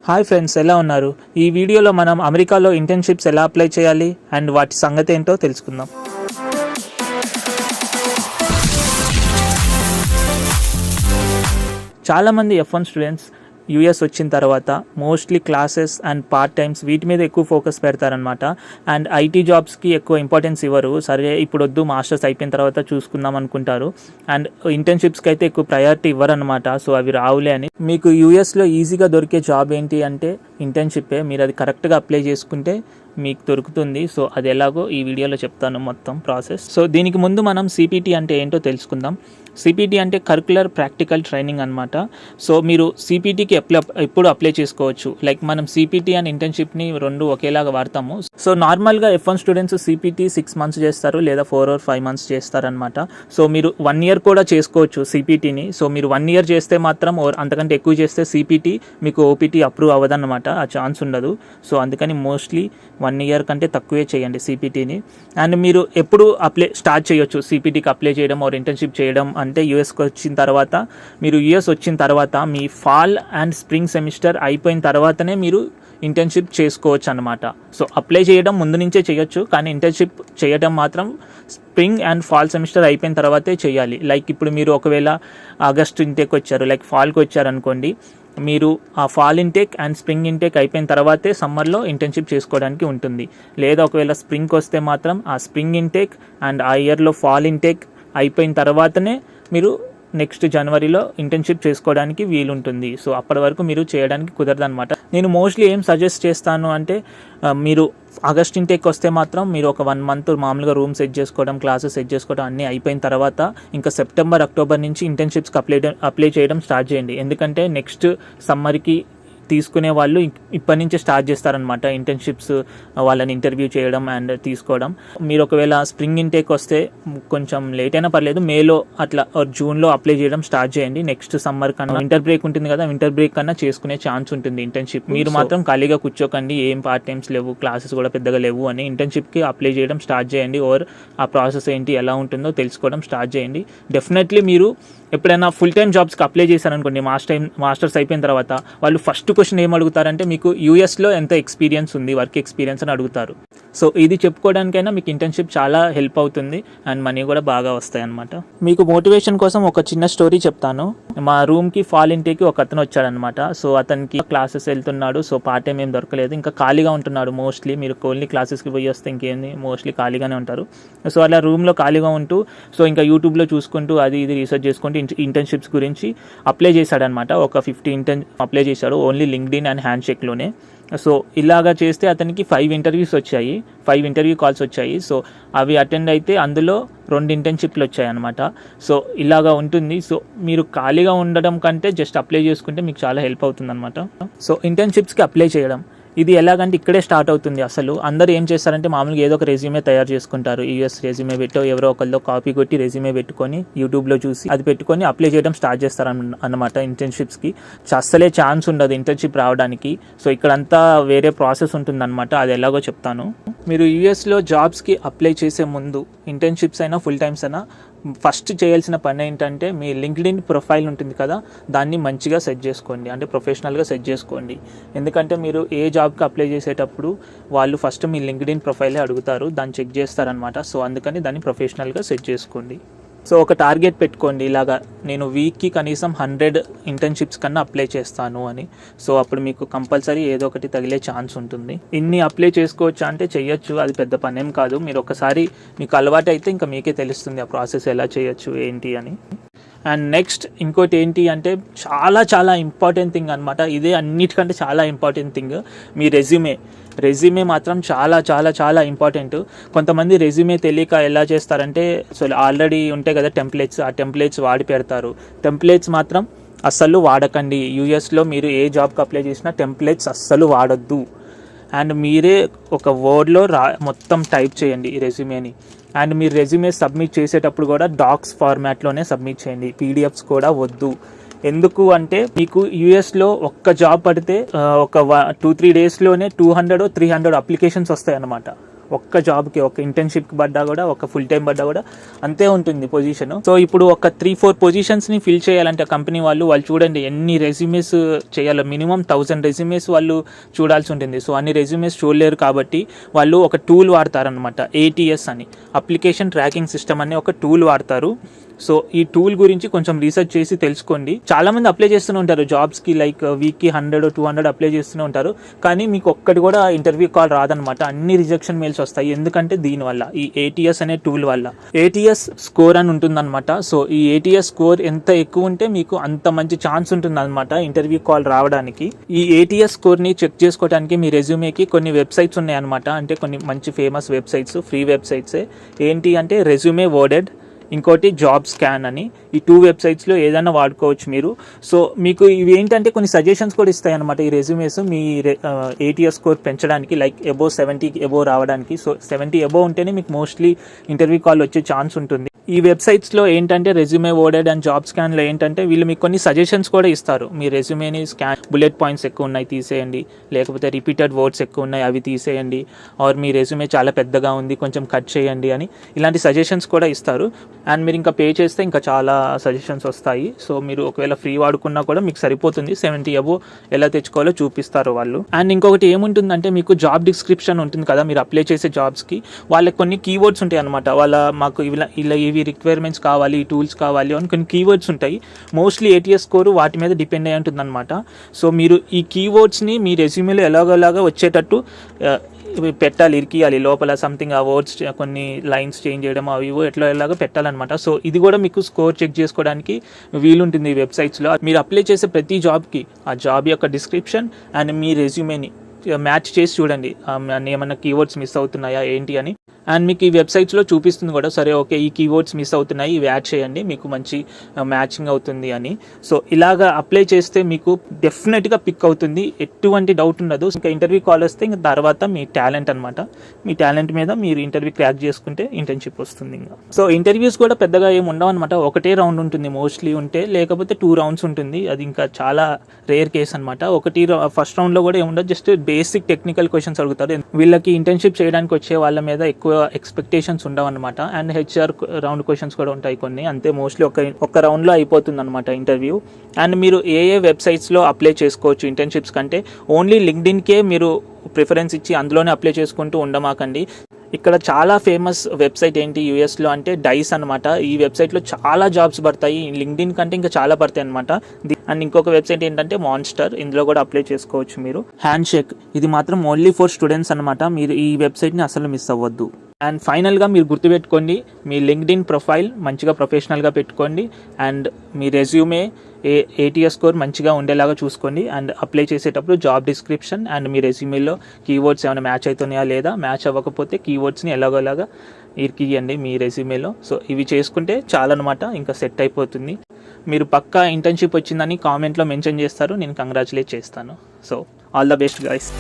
Hi friends, ఎలా ఉన్నారు? ఈ వీడియోలో మనం అమెరికాలో ఇంటర్న్షిప్స్ ఎలా అప్లై చేయాలి అండ్ వాటి సంగతి ఏంటో తెలుసుకుందాం. చాలామంది F1 స్టూడెంట్స్ యూఎస్ వచ్చిన తర్వాత mostly classes and part times వీటి మీద ఎక్కువ ఫోకస్ పెడతారనమాట. అండ్ ఐటీ జాబ్స్కి ఎక్కువ ఇంపార్టెన్స్ ఇవ్వరు. సరే ఇప్పుడు వద్దు, మాస్టర్స్ అయిపోయిన తర్వాత చూసుకుందాం అనుకుంటారు. అండ్ ఇంటర్న్షిప్స్కి అయితే ఎక్కువ ప్రయారిటీ ఇవ్వరనమాట. సో అవి రావులే అని. మీకు యూఎస్లో ఈజీగా దొరికే జాబ్ ఏంటి అంటే ఇంటర్న్షిప్పే. మీరు అది కరెక్ట్గా అప్లై చేసుకుంటే మీకు దొరుకుతుంది. సో అది ఎలాగో ఈ వీడియోలో చెప్తాను మొత్తం ప్రాసెస్. సో దీనికి ముందు మనం సిపిటి అంటే ఏంటో తెలుసుకుందాం. సిపిటి అంటే కరిక్యులర్ ప్రాక్టికల్ ట్రైనింగ్ అనమాట. సో మీరు సిపిటికి ఎప్పుడు అప్లై చేసుకోవచ్చు. లైక్ మనం సిపిటి అండ్ ఇంటర్న్షిప్ని రెండు ఒకేలాగా వాడతాము. సో నార్మల్గా F1 స్టూడెంట్స్ సిపిటి 6 months చేస్తారు, లేదా 4 or 5 months చేస్తారనమాట. సో మీరు 1 year కూడా చేసుకోవచ్చు సిపిటిని. సో మీరు 1 year చేస్తే మాత్రం అంతకంటే ఎక్కువ చేస్తే సిపిటి మీకు ఓపీటీ అప్రూవ్ అవ్వదన్నమాట. ఆ ఛాన్స్ ఉండదు. సో అందుకని మోస్ట్లీ 1 year కంటే తక్కువే చేయండి సిపిటిని. అండ్ మీరు ఎప్పుడు స్టార్ట్ చేయొచ్చు సిపిటికి అప్లై చేయడం ఆర్ ఇంటర్న్షిప్ చేయడం అంటే యూఎస్కి వచ్చిన తర్వాత. మీరు యూఎస్ వచ్చిన తర్వాత మీ ఫాల్ అండ్ స్ప్రింగ్ సెమిస్టర్ అయిపోయిన తర్వాతనే మీరు ఇంటర్న్షిప్ చేసుకోవచ్చు అనమాట. సో అప్లై చేయడం ముందు నుంచే చేయొచ్చు, కానీ ఇంటర్న్షిప్ చేయడం మాత్రం స్ప్రింగ్ అండ్ ఫాల్ సెమిస్టర్ అయిపోయిన తర్వాతే చేయాలి. లైక్ ఇప్పుడు మీరు ఒకవేళ ఆగస్ట్ ఇంటేక్ వచ్చారు, లైక్ ఫాల్కి వచ్చారనుకోండి, మీరు ఆ fall intake and spring intake అయిపోయిన తర్వాతే సమ్మర్లో ఇంటర్న్షిప్ చేసుకోవడానికి ఉంటుంది. లేదా ఒకవేళ స్ప్రింగ్కి వస్తే మాత్రం ఆ స్ప్రింగ్ ఇంటేక్ అండ్ ఆ ఇయర్లో ఫాల్ ఇంటేక్ అయిపోయిన తర్వాతనే మీరు నెక్స్ట్ జనవరిలో ఇంటర్న్షిప్ చేసుకోవడానికి వీలుంటుంది. సో అప్పటి వరకు మీరు చేయడానికి కుదరదనమాట. నేను మోస్ట్లీ ఏం సజెస్ట్ చేస్తాను అంటే మీరు ఆగస్ట్ ఇంటేక్ వస్తే మాత్రం మీరు ఒక 1 month మామూలుగా రూమ్ సెట్ చేసుకోవడం, క్లాసెస్ సెట్ చేసుకోవడం అన్నీ అయిపోయిన తర్వాత ఇంకా సెప్టెంబర్, అక్టోబర్ నుంచి ఇంటర్న్షిప్స్కి అప్లై చేయడం స్టార్ట్ చేయండి. ఎందుకంటే నెక్స్ట్ సమ్మర్కి తీసుకునే వాళ్ళు ఇప్పటి నుంచే స్టార్ట్ చేస్తారనమాట ఇంటర్న్షిప్స్, వాళ్ళని ఇంటర్వ్యూ చేయడం అండ్ తీసుకోవడం. మీరు ఒకవేళ స్ప్రింగ్ ఇంటేక్ వస్తే కొంచెం లేట్ అయినా పర్లేదు, మేలో అట్లా జూన్లో అప్లై చేయడం స్టార్ట్ చేయండి. నెక్స్ట్ సమ్మర్ కన్నా వింటర్ బ్రేక్ ఉంటుంది కదా, వింటర్ బ్రేక్ కన్నా చేసుకునే ఛాన్స్ ఉంటుంది ఇంటర్న్షిప్. మీరు మాత్రం ఖాళీగా కూర్చోకండి, ఏం పార్ట్ టైమ్స్ లేవు, క్లాసెస్ కూడా పెద్దగా లేవు అని ఇంటర్న్షిప్కి అప్లై చేయడం స్టార్ట్ చేయండి. ఓర్ ఆ ప్రాసెస్ ఏంటి, ఎలా ఉంటుందో తెలుసుకోవడం స్టార్ట్ చేయండి. డెఫినెట్లీ మీరు ఎప్పుడైనా ఫుల్ టైమ్ జాబ్స్కి అప్లై చేశారనుకోండి, మాస్టర్స్ అయిపోయిన తర్వాత వాళ్ళు ఫస్ట్ క్వశ్చన్ ఏం అడుగుతారంటే మీకు యూఎస్లో ఎంత ఎక్స్పీరియన్స్ ఉంది, వర్క్ ఎక్స్పీరియన్స్ అని అడుగుతారు. సో ఇది చెప్పుకోవడానికైనా మీకు ఇంటర్న్షిప్ చాలా హెల్ప్ అవుతుంది అండ్ మనీ కూడా బాగా వస్తాయి అన్నమాట. మీకు మోటివేషన్ కోసం ఒక చిన్న స్టోరీ చెప్తాను. మా రూమ్కి ఫాల్ ఇంటేకి ఒక అతను వచ్చాడనమాట. సో అతనికి క్లాసెస్ వెళ్తున్నాడు. సో పార్ట్ టైం ఏం దొరకలేదు, ఇంకా ఖాళీగా ఉంటున్నాడు. మోస్ట్లీ మీరు ఓన్లీ క్లాసెస్కి పోయి వస్తే ఇంకేంది, మోస్ట్లీ ఖాళీగానే ఉంటారు. సో అలా రూమ్లో ఖాళీగా ఉంటూ సో ఇంకా యూట్యూబ్లో చూసుకుంటూ అది ఇది రీసెర్చ్ చేసుకుంటూ ఇంటర్న్షిప్స్ గురించి అప్లై చేశాడనమాట. ఒక 50 అప్లై చేశాడు, ఓన్లీ లింక్డ్ఇన్ అండ్ హ్యాండ్షేక్లోనే. సో ఇలాగా చేస్తే అతనికి 5 interviews వచ్చాయి, 5 interview calls వచ్చాయి. సో అవి అటెండ్ అయితే అందులో 2 ఇంటర్న్షిప్లు వచ్చాయి అనమాట. సో ఇలాగా ఉంటుంది. సో మీరు ఖాళీగా ఉండడం కంటే జస్ట్ అప్లై చేసుకుంటే మీకు చాలా హెల్ప్ అవుతుంది అనమాట. సో ఇంటర్న్షిప్స్కి అప్లై చేయడం ఇది ఎలాగంటే ఇక్కడే స్టార్ట్ అవుతుంది. అసలు అందరూ ఏం చేస్తారంటే మామూలుగా ఏదో ఒక రెజ్యూమే తయారు చేసుకుంటారు. యూఎస్ రెజ్యూమే పెట్టో ఎవరో ఒకరితో కాపీ కొట్టి రెజ్యూమే పెట్టుకొని యూట్యూబ్లో చూసి అది పెట్టుకొని అప్లై చేయడం స్టార్ట్ చేస్తారు అన్నమాట ఇంటర్న్షిప్స్కి. అస్సలే ఛాన్స్ ఉండదు ఇంటర్న్షిప్ రావడానికి. సో ఇక్కడంతా వేరే ప్రాసెస్ ఉంటుందన్నమాట. అది ఎలాగో చెప్తాను. మీరు యూఎస్లో జాబ్స్కి అప్లై చేసే ముందు ఇంటర్న్షిప్స్ అయినా ఫుల్ టైమ్స్ అయినా ఫస్ట్ చేయాల్సిన పని ఏంటంటే మీ లింక్డ్ఇన్ ప్రొఫైల్ ఉంటుంది కదా, దాన్ని మంచిగా సెట్ చేసుకోండి, అంటే ప్రొఫెషనల్గా సెట్ చేసుకోండి. ఎందుకంటే మీరు ఏ జాబ్కి అప్లై చేసేటప్పుడు వాళ్ళు ఫస్ట్ మీ లింక్డ్ఇన్ ప్రొఫైలే అడుగుతారు, దాన్ని చెక్ చేస్తారనమాట. సో అందుకని దాన్ని ప్రొఫెషనల్గా సెట్ చేసుకోండి. సో ఒక టార్గెట్ పెట్టుకోండి, ఇలాగా నేను వీక్కి కనీసం 100 ఇంటర్న్షిప్స్ కన్నా అప్లై చేస్తాను అని. సో అప్పుడు మీకు కంపల్సరీ ఏదో ఒకటి తగిలే ఛాన్స్ ఉంటుంది. ఇన్ని అప్లై చేసుకోవచ్చు అంటే చెయ్యొచ్చు, అది పెద్ద పనేం కాదు. మీరు ఒకసారి మీకు అలవాటు అయితే ఇంకా మీకే తెలుస్తుంది ఆ ప్రాసెస్ ఎలా చేయొచ్చు ఏంటి అని. అండ్ నెక్స్ట్ ఇంకోటి ఏంటి అంటే చాలా చాలా ఇంపార్టెంట్ థింగ్ అనమాట. ఇదే అన్నిటికంటే చాలా ఇంపార్టెంట్ థింగ్, మీ రెజ్యూమే మాత్రం చాలా చాలా చాలా ఇంపార్టెంట్. కొంతమంది రెజ్యూమే తెలియక ఎలా చేస్తారంటే సో ఆల్రెడీ ఉంటాయి కదా టెంప్లెట్స్, ఆ టెంప్లెట్స్ వాడి పెడతారు. టెంప్లెట్స్ మాత్రం అస్సలు వాడకండి. యూఎస్లో మీరు ఏ జాబ్కి అప్లై చేసినా టెంప్లెట్స్ అస్సలు వాడొద్దు. అండ్ మీరే ఒక వర్డ్లో మొత్తం టైప్ చేయండి ఈ రెజ్యూమేని. అండ్ మీరు రెజ్యూమే సబ్మిట్ చేసేటప్పుడు కూడా డాక్స్ ఫార్మాట్లోనే సబ్మిట్ చేయండి, పీడిఎఫ్స్ కూడా వద్దు. ఎందుకు అంటే మీకు యూఎస్లో ఒక్క జాబ్ పడితే ఒక 2-3 daysలోనే 200 or 300 అప్లికేషన్స్ వస్తాయి అన్నమాట. ఒక్క జాబ్కి, ఒక ఇంటర్న్షిప్కి పడ్డా కూడా, ఒక ఫుల్ టైం పడ్డా కూడా అంతే ఉంటుంది పొజిషన్. సో ఇప్పుడు ఒక 3-4 పొజిషన్స్ని ఫిల్ చేయాలంటే కంపెనీ వాళ్ళు చూడండి ఎన్ని రెజ్యూమేస్ చేయాలో, మినిమం 1000 రెజ్యూమేస్ వాళ్ళు చూడాల్సి ఉంటుంది. సో అన్ని రెజ్యూమేస్ చూడలేరు కాబట్టి వాళ్ళు ఒక టూల్ వాడతారనమాట, ATS అని, అప్లికేషన్ ట్రాకింగ్ సిస్టమ్ అనే ఒక టూల్ వాడతారు. సో ఈ టూల్ గురించి కొంచెం రీసెర్చ్ చేసి తెలుసుకోండి. చాలామంది అప్లై చేస్తూనే ఉంటారు జాబ్స్కి, లైక్ వీక్కి 100-200 అప్లై చేస్తూనే ఉంటారు, కానీ మీకు ఒక్కటి కూడా ఇంటర్వ్యూ కాల్ రాదనమాట. అన్ని రిజెక్షన్ మెయిల్స్ వస్తాయి. ఎందుకంటే దీనివల్ల, ఈ ATS అనే టూల్ వల్ల. ATS స్కోర్ అని ఉంటుందన్నమాట. సో ఈ ATS స్కోర్ ఎంత ఎక్కువ ఉంటే మీకు అంత మంచి ఛాన్స్ ఉంటుంది అనమాట ఇంటర్వ్యూ కాల్ రావడానికి. ఈ ATS స్కోర్ని చెక్ చేసుకోవడానికి మీ రెజ్యూమేకి కొన్ని వెబ్సైట్స్ ఉన్నాయన్నమాట. అంటే కొన్ని మంచి ఫేమస్ వెబ్సైట్స్, ఫ్రీ వెబ్సైట్సే. ఏంటి అంటే రెజ్యూమే వర్డెడ్, ఇంకోటి జాబ్ స్కాన్ అని. ఈ 2 వెబ్సైట్స్లో ఏదైనా వాడుకోవచ్చు మీరు. సో మీకు ఇవి ఏంటంటే కొన్ని సజెషన్స్ కూడా ఇస్తాయి అనమాట ఈ రెజ్యూమేస్, మీ ATS స్కోర్ పెంచడానికి, లైక్ అబోవ్ 70 అబోవ్ రావడానికి. సో 70 అబోవ్ ఉంటేనే మీకు మోస్ట్లీ ఇంటర్వ్యూ కాల్ వచ్చే ఛాన్స్ ఉంటుంది. ఈ వెబ్సైట్స్లో ఏంటంటే రెజ్యూమే వర్డెడ్ అండ్ జాబ్ స్కాన్లో ఏంటంటే వీళ్ళు మీకు కొన్ని సజెషన్స్ కూడా ఇస్తారు. మీ రెజ్యూమేని స్కాన్, బుల్లెట్ పాయింట్స్ ఎక్కువ ఉన్నాయి తీసేయండి, లేకపోతే రిపీటెడ్ వర్డ్స్ ఎక్కువ ఉన్నాయి అవి తీసేయండి, ఆర్ మీ రెజ్యూమే చాలా పెద్దగా ఉంది కొంచెం కట్ చేయండి అని ఇలాంటి సజెషన్స్ కూడా ఇస్తారు. అండ్ మీరు ఇంకా పే చేస్తే ఇంకా చాలా సజెషన్స్ వస్తాయి. సో మీరు ఒకవేళ ఫ్రీ వాడుకున్నా కూడా మీకు సరిపోతుంది. 70 అబోవ్ ఎలా తెచ్చుకోవాలో చూపిస్తారు వాళ్ళు. అండ్ ఇంకొకటి ఏముంటుందంటే మీకు జాబ్ డిస్క్రిప్షన్ ఉంటుంది కదా, మీరు అప్లై చేసే జాబ్స్కి వాళ్ళకి కొన్ని కీవర్డ్స్ ఉంటాయి అనమాట. మాకు ఇలా ఇవి రిక్వైర్మెంట్స్ కావాలి, ఈ టూల్స్ కావాలి అని కొన్ని కీవర్డ్స్ ఉంటాయి. మోస్ట్లీ ATS స్కోర్ వాటి మీద డిపెండ్ అయి ఉంటుంది అనమాట. సో మీరు ఈ కీవర్డ్స్ని మీ రెజ్యూమేలో ఎలాగోలాగా వచ్చేటట్టు పెట్టాలి, ఇరికియాలి లోపల. సంథింగ్ ఆ వర్డ్స్ కొన్ని లైన్స్ చేంజ్ చేయడం అవి ఎలాగో పెట్టాలన్నమాట. సో ఇది కూడా మీకు స్కోర్ చెక్ చేసుకోవడానికి వీలుంటుంది ఈ వెబ్సైట్స్లో. మీరు అప్లై చేసే ప్రతి జాబ్కి ఆ జాబ్ యొక్క డిస్క్రిప్షన్ అండ్ మీ రెజ్యూమేని మ్యాచ్ చేసి చూడండి, ఏమన్నా కీవర్డ్స్ మిస్ అవుతున్నాయా ఏంటి అని. అండ్ మీకు ఈ వెబ్సైట్స్లో చూపిస్తుంది కూడా, సరే ఓకే ఈ కీవర్డ్స్ మిస్ అవుతున్నాయి ఇవి యాడ్ చేయండి మీకు మంచి మ్యాచింగ్ అవుతుంది అని. సో ఇలాగా అప్లై చేస్తే మీకు డెఫినెట్గా పిక్ అవుతుంది, ఎటువంటి డౌట్ ఉండదు. ఇంకా ఇంటర్వ్యూ కాల్ వస్తే ఇంకా తర్వాత మీ టాలెంట్ అనమాట, మీ టాలెంట్ మీద మీరు ఇంటర్వ్యూ క్రాక్ చేసుకుంటే ఇంటర్న్షిప్ వస్తుంది. ఇంకా సో ఇంటర్వ్యూస్ కూడా పెద్దగా ఏమి ఉండవు అనమాట, ఒకటే రౌండ్ ఉంటుంది మోస్ట్లీ ఉంటే, లేకపోతే 2 రౌండ్స్ ఉంటుంది. అది ఇంకా చాలా రేర్ కేస్ అనమాట. ఫస్ట్ రౌండ్లో కూడా ఏముండదు, జస్ట్ బేసిక్ టెక్నికల్ క్వశ్చన్స్ అడుగుతారు. వీళ్ళకి ఇంటర్న్షిప్ చేయడానికి వచ్చే వాళ్ళ మీద ఎక్కువ ఎక్స్పెక్టేషన్స్ ఉండవు అనమాట. అండ్ HR రౌండ్ క్వశ్చన్స్ కూడా ఉంటాయి కొన్ని, అంతే. మోస్ట్లీ ఒక రౌండ్లో అయిపోతుంది అనమాట ఇంటర్వ్యూ. అండ్ మీరు ఏ వెబ్సైట్స్లో అప్లై చేసుకోవచ్చు ఇంటర్న్షిప్స్ కంటే, ఓన్లీ లింక్డ్ఇన్కే మీరు ప్రిఫరెన్స్ ఇచ్చి అందులోనే అప్లై చేసుకుంటూ ఉండమాకండి. ఇక్కడ చాలా ఫేమస్ వెబ్సైట్ ఏంటి యూఎస్లో అంటే డైస్ అనమాట. ఈ వెబ్సైట్లో చాలా జాబ్స్ పడతాయి, లింక్డ్ఇన్ కంటే ఇంకా చాలా పడతాయి అనమాట. అండ్ ఇంకొక వెబ్సైట్ ఏంటంటే మాన్స్టర్, ఇందులో కూడా అప్లై చేసుకోవచ్చు మీరు. హ్యాండ్షేక్, ఇది మాత్రం ఓన్లీ ఫర్ స్టూడెంట్స్ అనమాట. మీరు ఈ వెబ్సైట్ని అసలు మిస్ అవ్వద్దు. అండ్ ఫైనల్గా మీరు గుర్తుపెట్టుకోండి, మీ లింక్డ్ఇన్ ప్రొఫైల్ మంచిగా ప్రొఫెషనల్గా పెట్టుకోండి. అండ్ మీ రెజ్యూమే ATS స్కోర్ మంచిగా ఉండేలాగా చూసుకోండి. అండ్ అప్లై చేసేటప్పుడు జాబ్ డిస్క్రిప్షన్ అండ్ మీ రెజ్యూమేలో కీవర్డ్స్ ఏమైనా మ్యాచ్ అవుతున్నాయా లేదా, మ్యాచ్ అవ్వకపోతే కీవర్డ్స్ని ఎలాగోలాగా ఇరికియండి మీ రెజ్యూమేలో. సో ఇవి చేసుకుంటే చాలన్నమాట, ఇంకా సెట్ అయిపోతుంది. మీరు పక్కా ఇంటర్న్షిప్ వచ్చిందని కామెంట్లో మెన్షన్ చేస్తారు, నేను కంగ్రాచులేట్ చేస్తాను. So all the best guys.